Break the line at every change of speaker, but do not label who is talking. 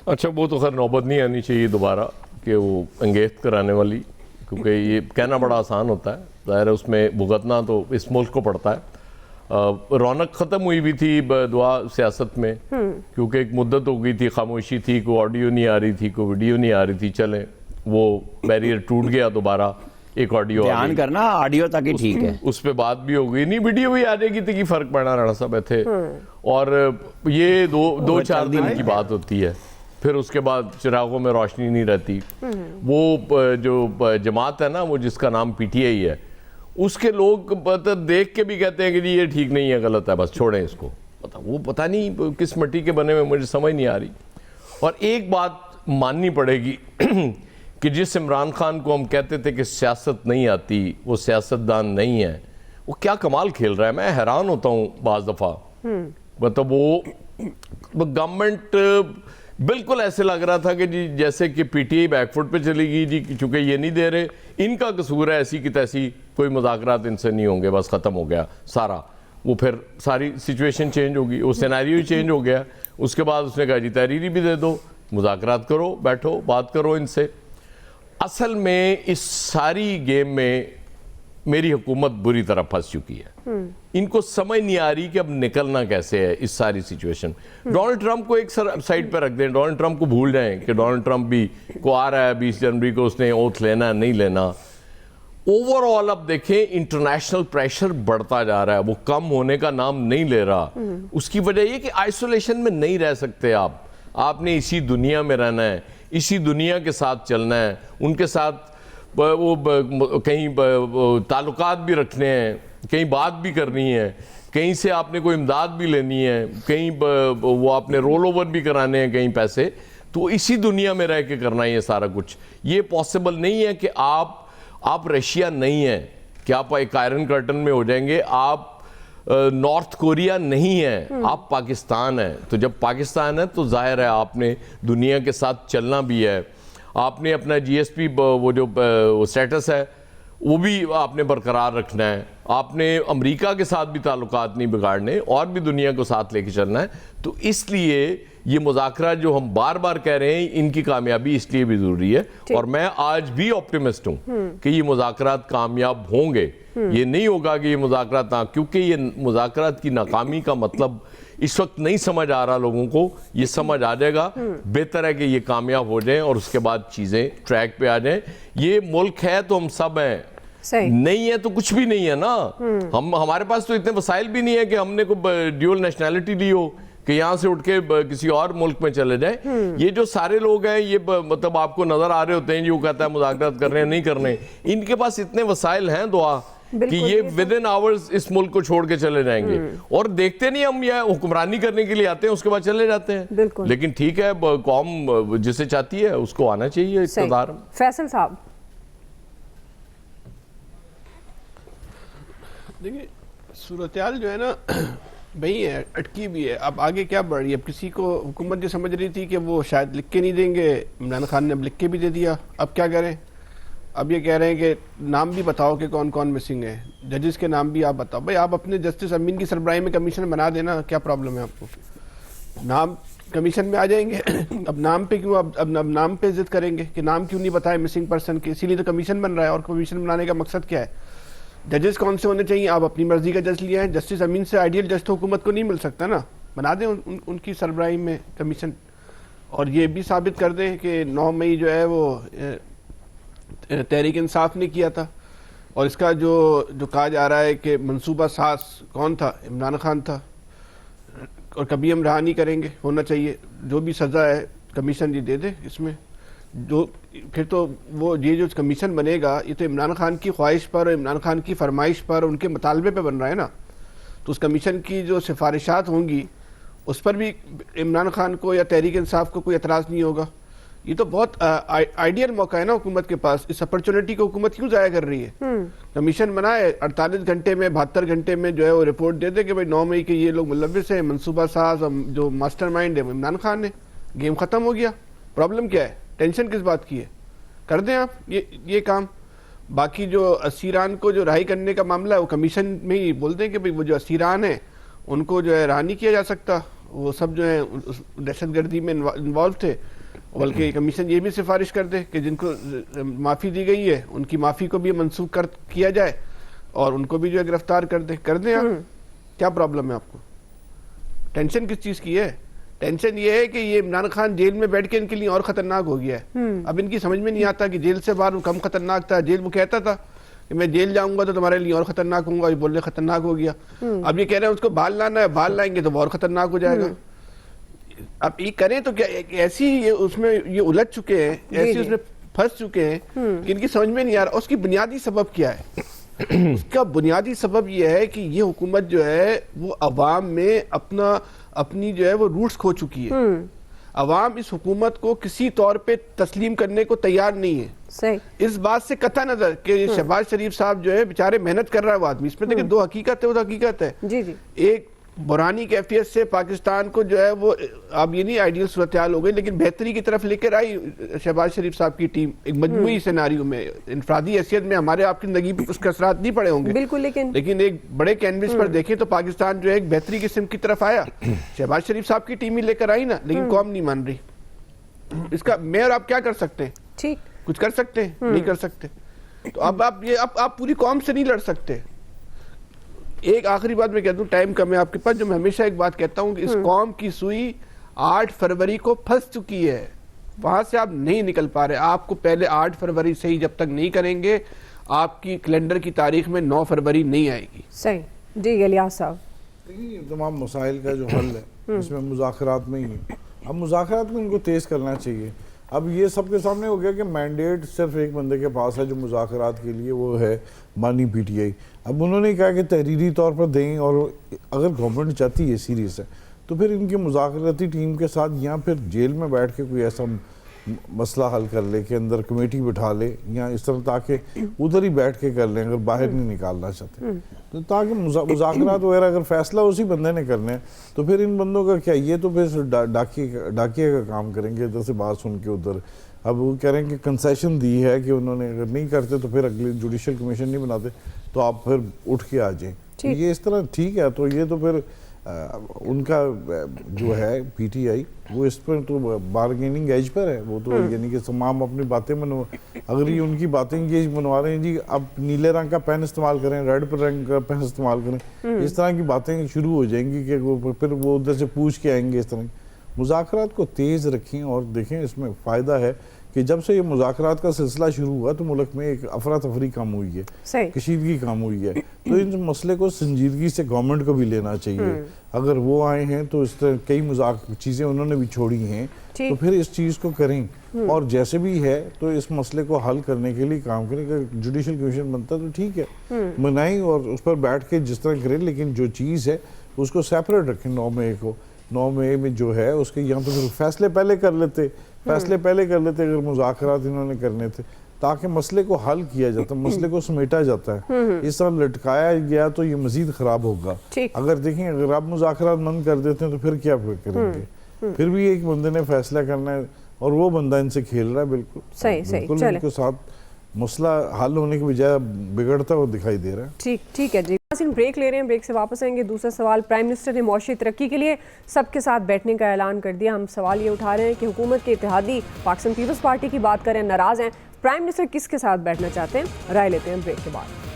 اچھا وہ تو خیر نوبت نہیں آنی چاہیے دوبارہ کہ وہ انگیخت کرانے والی، کیونکہ یہ کہنا بڑا آسان ہوتا ہے، ظاہر ہے اس میں بھگتنا تو اس ملک کو پڑتا ہے۔ رونق ختم ہوئی بھی تھی دعا سیاست میں، کیونکہ ایک مدت ہو گئی تھی، خاموشی تھی، کوئی آڈیو نہیں آ رہی تھی، کوئی ویڈیو نہیں آ رہی تھی، چلیں وہ بیریئر ٹوٹ گیا، دوبارہ ایک آڈیو
بیان کرنا آڈیو تک ہی ٹھیک ہے،
اس پہ بات بھی ہو گئی، نہیں ویڈیو بھی آ جائے گی تو کی فرق پڑنا رانا صاحب تھے، اور یہ دو چار دن کی بات ہوتی ہے، پھر اس کے بعد چراغوں میں روشنی نہیں رہتی۔ وہ جو جماعت ہے نا، وہ جس کا نام پی ٹی آئی ہے، اس کے لوگ دیکھ کے بھی کہتے ہیں کہ جی یہ ٹھیک نہیں ہے، غلط ہے، بس چھوڑیں اس کو، وہ پتہ نہیں کس مٹی کے بنے ہوئے، مجھے سمجھ نہیں آ رہی۔ اور ایک بات ماننی پڑے گی کہ جس عمران خان کو ہم کہتے تھے کہ سیاست نہیں آتی، وہ سیاستدان نہیں ہے، وہ کیا کمال کھیل رہا ہے، میں حیران ہوتا ہوں بعض دفعہ۔ مطلب وہ گورنمنٹ بالکل ایسے لگ رہا تھا کہ جی جیسے کہ P T I back foot پہ چلی گئی، جی چونکہ یہ نہیں دے رہے، ان کا قصور ہے، ایسی کی تیسی، کوئی مذاکرات ان سے نہیں ہوں گے، بس ختم ہو گیا سارا۔ وہ پھر ساری سچویشن چینج ہوگی، وہ سینیریو چینج ہو گیا۔ اس کے بعد اس نے کہا جی تحریری بھی دے دو، مذاکرات کرو، بیٹھو بات کرو ان سے۔ اصل میں اس ساری گیم میں میری حکومت بری طرح پھنس چکی ہے، ان کو سمجھ نہیں آ رہی کہ اب نکلنا کیسے ہے اس ساری سچویشن۔ ڈونلڈ ٹرمپ کو ایک سائڈ پہ رکھ دیں، ڈونلڈ ٹرمپ کو بھول جائیں کہ ڈونلڈ ٹرمپ بھی کو آ رہا ہے 20 جنوری کو، اس نے اوتھ لینا ہے نہیں لینا۔ اوور آل اب دیکھیں انٹرنیشنل پریشر بڑھتا جا رہا ہے، وہ کم ہونے کا نام نہیں لے رہا۔ اس کی وجہ یہ کہ آئسولیشن میں نہیں رہ سکتے آپ نے اسی دنیا میں رہنا ہے، اسی دنیا کے ساتھ چلنا ہے، ان کے ساتھ وہ کہیں تعلقات بھی رکھنے ہیں، کہیں بات بھی کرنی ہے، کہیں سے آپ نے کوئی امداد بھی لینی ہے، کہیں وہ آپ نے رول اوور بھی کرانے ہیں کہیں پیسے، تو اسی دنیا میں رہ کے کرنا ہے یہ سارا کچھ۔ یہ پاسبل نہیں ہے کہ آپ رشیا نہیں ہیں کہ آپ ایک آئرن کرٹن میں ہو جائیں گے، آپ نارتھ کوریا نہیں ہیں، آپ پاکستان ہیں۔ تو جب پاکستان ہے تو ظاہر ہے آپ نے دنیا کے ساتھ چلنا بھی ہے، آپ نے اپنا جی ایس پی وہ جو سٹیٹس ہے وہ بھی آپ نے برقرار رکھنا ہے، آپ نے امریکہ کے ساتھ بھی تعلقات نہیں بگاڑنے، اور بھی دنیا کو ساتھ لے کے چلنا ہے۔ تو اس لیے یہ مذاکرات جو ہم بار بار کہہ رہے ہیں، ان کی کامیابی اس لیے بھی ضروری ہے، اور میں آج بھی آپٹیمسٹ ہوں کہ یہ مذاکرات کامیاب ہوں گے۔ یہ نہیں ہوگا کہ یہ مذاکرات کیونکہ یہ مذاکرات کی ناکامی کا مطلب اس وقت نہیں سمجھ آ رہا لوگوں کو، یہ سمجھ آ جائے گا۔ بہتر ہے کہ یہ کامیاب ہو جائیں اور اس کے بعد چیزیں ٹریک پہ آ جائیں۔ یہ ملک ہے تو ہم سب ہیں، نہیں ہے تو کچھ بھی نہیں ہے نا۔ ہمارے پاس تو اتنے وسائل بھی نہیں ہے کہ ہم نے کوئی ڈیول نیشنلٹی لی ہو کہ یہاں سے اٹھ کے کسی اور ملک میں چلے جائیں۔ یہ جو سارے لوگ ہیں یہ مطلب آپ کو نظر آ رہے ہوتے ہیں، جو کہتا ہے مذاکرات کر رہے ہیں نہیں کرنے، ان کے پاس اتنے وسائل ہیں دعا کہ یہ ودن آورز اس ملک کو چھوڑ کے چلے جائیں گے، اور دیکھتے نہیں ہم یہ حکمرانی کرنے کے لیے آتے ہیں، اس کے بعد چلے جاتے ہیں۔ لیکن ٹھیک ہے، قوم جسے چاہتی ہے اس کو آنا چاہیے اقتدار۔
فیصل صاحب
دیکھیں صورتحال جو ہے نا وہی ہے، اٹکی بھی ہے، اب آگے کیا بڑھ رہی ہے۔ اب کسی کو حکومت جو سمجھ رہی تھی کہ وہ شاید لکھ کے نہیں دیں گے، عمران خان نے اب لکھ کے بھی دے دیا، اب کیا کریں؟ اب یہ کہہ رہے ہیں کہ نام بھی بتاؤ کہ کون کون مسنگ ہے، ججز کے نام بھی آپ بتاؤ۔ بھائی آپ اپنے جسٹس امین کی سربراہی میں کمیشن بنا دینا، کیا پرابلم ہے آپ کو؟ نام کمیشن میں آ جائیں گے، اب نام پہ کیوں اب نام پہ ضد کریں گے کہ نام کیوں نہیں بتائے مسنگ پرسن کے؟ اسی لیے تو کمیشن بن رہا ہے، اور کمیشن بنانے کا مقصد کیا ہے؟ ججز کون سے ہونے چاہیے؟ آپ اپنی مرضی کا جج لیا ہے، جسٹس امین سے آئیڈیل جج تو حکومت کو نہیں مل سکتا نا، بنا دیں ان کی سربراہی میں کمیشن، اور یہ بھی ثابت کر دیں کہ 9 مئی جو ہے وہ تحریک انصاف نے کیا تھا، اور اس کا جو کہا جا رہا ہے کہ منصوبہ ساز کون تھا؟ عمران خان تھا، اور کبھی ہم رہا نہیں کریں گے، ہونا چاہیے جو بھی سزا ہے کمیشن یہ دے دے اس میں۔ جو پھر تو وہ یہ جو کمیشن بنے گا یہ تو عمران خان کی خواہش پر اور عمران خان کی فرمائش پر ان کے مطالبے پہ بن رہا ہے نا، تو اس کمیشن کی جو سفارشات ہوں گی اس پر بھی عمران خان کو یا تحریک انصاف کو کوئی اعتراض نہیں ہوگا۔ یہ تو بہت آئیڈیل موقع ہے نا حکومت کے پاس، اس اپرچونٹی کو حکومت کیوں ضائع کر رہی ہے؟ کمیشن بنائے، 48 گھنٹے میں 72 گھنٹے میں جو ہے وہ رپورٹ دے دے کہ بھائی 9 مئی کے یہ لوگ ملوث ہیں، منصوبہ ساز جو ماسٹر مائنڈ ہے وہ عمران خان ہے، گیم ختم ہو گیا۔ پرابلم کیا ہے؟ ٹینشن کس بات کی ہے؟ کر دیں آپ یہ کام۔ باقی جو اسیران کو جو رہائی کرنے کا معاملہ ہے وہ کمیشن میں ہی بول دیں کہ بھئی وہ جو اسیران ہیں ان کو جو ہے رہا نہیں کیا جا سکتا، وہ سب جو ہیں دہشت گردی میں انوالو تھے، بلکہ کمیشن یہ بھی سفارش کر دے کہ جن کو معافی دی گئی ہے ان کی معافی کو بھی منسوخ کیا جائے اور ان کو بھی جو ہے گرفتار کر دیں آپ. کیا پرابلم ہے آپ کو؟ ٹینشن کس چیز کی ہے؟ ٹینشن یہ ہے کہ یہ عمران خان جیل میں بیٹھ کے ان کے لیے اور خطرناک ہو گیا ہے. اب ان کی سمجھ میں نہیں آتا کہ جیل سے باہر کم خطرناک تھا. جیل وہ کہتا تھا کہ میں جیل جاؤں گا تو تمہارے لیے اور خطرناک ہوں گا, یہ بولنے خطرناک ہو گیا. اب یہ کہہ رہے ہیں اس کو بال لانا ہے, بال لائیں گے تو وہ اور خطرناک ہو جائے گا. اب یہ کریں تو کیا ایسی اس میں یہ الجھ چکے ہیں, ایسی اس میں پھنس چکے ہیں کہ ان کی سمجھ میں نہیں آ رہا. اس کی بنیادی سبب کیا ہے؟ اس کا بنیادی سبب یہ ہے کہ یہ حکومت جو ہے وہ عوام میں اپنی جو ہے وہ روٹس کھو چکی ہے. عوام اس حکومت کو کسی طور پہ تسلیم کرنے کو تیار نہیں ہے.
صحیح.
اس بات سے قطع نظر کہ شہباز شریف صاحب جو ہے بیچارے محنت کر رہا ہے وہ آدمی, اس میں دیکھیں دو حقیقت ہے, وہ حقیقت ہے
جی جی
ایک برانی کیفیت سے پاکستان کو جو ہے وہ اب یہ نہیں آئیڈیل صورتحال ہو گئی لیکن بہتری کی طرف لے کر آئی شہباز شریف صاحب کی ٹیم ایک مجموعی سیناریو میں. انفرادی حیثیت میں ہمارے آپ کی زندگی پہ اس کے اثرات نہیں پڑے ہوں گے
بالکل,
لیکن ایک بڑے کینوس پر دیکھیں تو پاکستان جو ہے ایک بہتری کی سمت کی طرف آیا. شہباز شریف صاحب کی ٹیم ہی لے کر آئی نا, لیکن قوم نہیں مان رہی. اس کا میں اور آپ کیا کر سکتے ہیں؟
ٹھیک
کچھ کر سکتے ہیں؟ نہیں کر سکتے. تو اب آپ پوری قوم سے نہیں لڑ سکتے. ایک آخری بات میں کہہ دوں, ٹائم کم ہے آپ کے پاس, جو میں ہمیشہ ایک بات کہتا ہوں کہ اس قوم کی سوئی 8 فروری کو پھنس چکی ہے, وہاں سے آپ نہیں نکل پا رہے. آپ کو پہلے 8 فروری سے ہی جب تک نہیں کریں گے آپ کی کیلنڈر کی تاریخ میں 9 فروری نہیں آئے گی.
صحیح. جی الیاس صاحب,
یہ تمام مسائل کا جو حل ہے اس میں مذاکرات میں ہی ہے. اب مذاکرات میں ان کو تیز کرنا چاہیے. اب یہ سب کے سامنے ہو گیا کہ مینڈیٹ صرف ایک بندے کے پاس ہے جو مذاکرات کے لیے, وہ ہے بانی پی ٹی آئی. اب انہوں نے کہا کہ تحریری طور پر دیں, اور اگر گورنمنٹ چاہتی ہے سیریس ہے تو پھر ان کی مذاکراتی ٹیم کے ساتھ یا پھر جیل میں بیٹھ کے کوئی ایسا مسئلہ حل کر لے کہ اندر کمیٹی بٹھا لے یا اس طرح, تاکہ ادھر ہی بیٹھ کے کر لیں اگر باہر نہیں نکالنا چاہتے, تو تاکہ مذاکرات وغیرہ اگر فیصلہ اسی بندے نے کرنے ہیں تو پھر ان بندوں کا کیا, یہ تو پھر ڈاکیے کا کام کریں گے ادھر سے بات سن کے ادھر. اب وہ کہہ رہے ہیں کہ کنسیشن دی ہے کہ انہوں نے اگر نہیں کرتے تو پھر اگلی جوڈیشل کمیشن نہیں بناتے تو آپ پھر اٹھ کے آ جائیں. یہ اس طرح ٹھیک ہے. تو یہ تو پھر ان کا جو ہے پی ٹی آئی وہ اس پر تو بارگیننگ ایج پر ہے. وہ تو یعنی کہ تمام اپنی باتیں اگر یہ ان کی باتیں یہ منوا رہے ہیں جی اب نیلے رنگ کا پین استعمال کریں, ریڈ رنگ کا پین استعمال کریں, اس طرح کی باتیں شروع ہو جائیں گی کہ پھر وہ ادھر سے پوچھ کے آئیں گے. اس طرح مذاکرات کو تیز رکھیں اور دیکھیں اس میں فائدہ ہے کہ جب سے یہ مذاکرات کا سلسلہ شروع ہوا تو ملک میں ایک افراتفری کم ہوئی ہے, کشیدگی کم ہوئی ہے. تو اس مسئلے کو سنجیدگی سے گورنمنٹ کو بھی لینا چاہیے. اگر وہ آئے ہیں تو اس طرح کئی چیزیں انہوں نے بھی چھوڑی ہیں تو پھر اس چیز کو کریں, اور جیسے بھی ہے تو اس مسئلے کو حل کرنے کے لیے کام کریں. کہ جوڈیشل کمیشن بنتا تو ٹھیک ہے, بنائیں اور اس پر بیٹھ کے جس طرح کریں, لیکن جو چیز ہے اس کو سیپریٹ رکھیں. 9 مئی کو 9 مئی میں جو ہے اس کے یہاں تو پھر فیصلے پہلے کر لیتے اگر مذاکرات انہوں نے کرنے تھے, تاکہ مسئلے کو حل کیا جاتا, مسئلے کو سمیٹا جاتا ہے. اس طرح لٹکایا گیا تو یہ مزید خراب ہوگا. اگر دیکھیں اگر آپ مذاکرات بند کر دیتے ہیں تو پھر کیا کریں گے؟ پھر بھی ایک بندے نے فیصلہ کرنا ہے اور وہ بندہ ان سے کھیل رہا ہے. بالکل ان کے ساتھ مسئلہ حل ہونے کے بجائے بگڑتا ہوا دکھائی دے رہا ہے.
ٹھیک ہے جی. بریک لے رہے ہیں, بریک سے واپس آئیں گے. دوسرا سوال, پرائم منسٹر نے معاشی ترقی کے لیے سب کے ساتھ بیٹھنے کا اعلان کر دیا. ہم سوال یہ اٹھا رہے ہیں کہ حکومت کے اتحادی پاکستان پیپلز پارٹی کی بات کریں, ناراض ہیں. پرائم منسٹر کس کے ساتھ بیٹھنا چاہتے ہیں؟ رائے لیتے ہیں بریک کے بعد.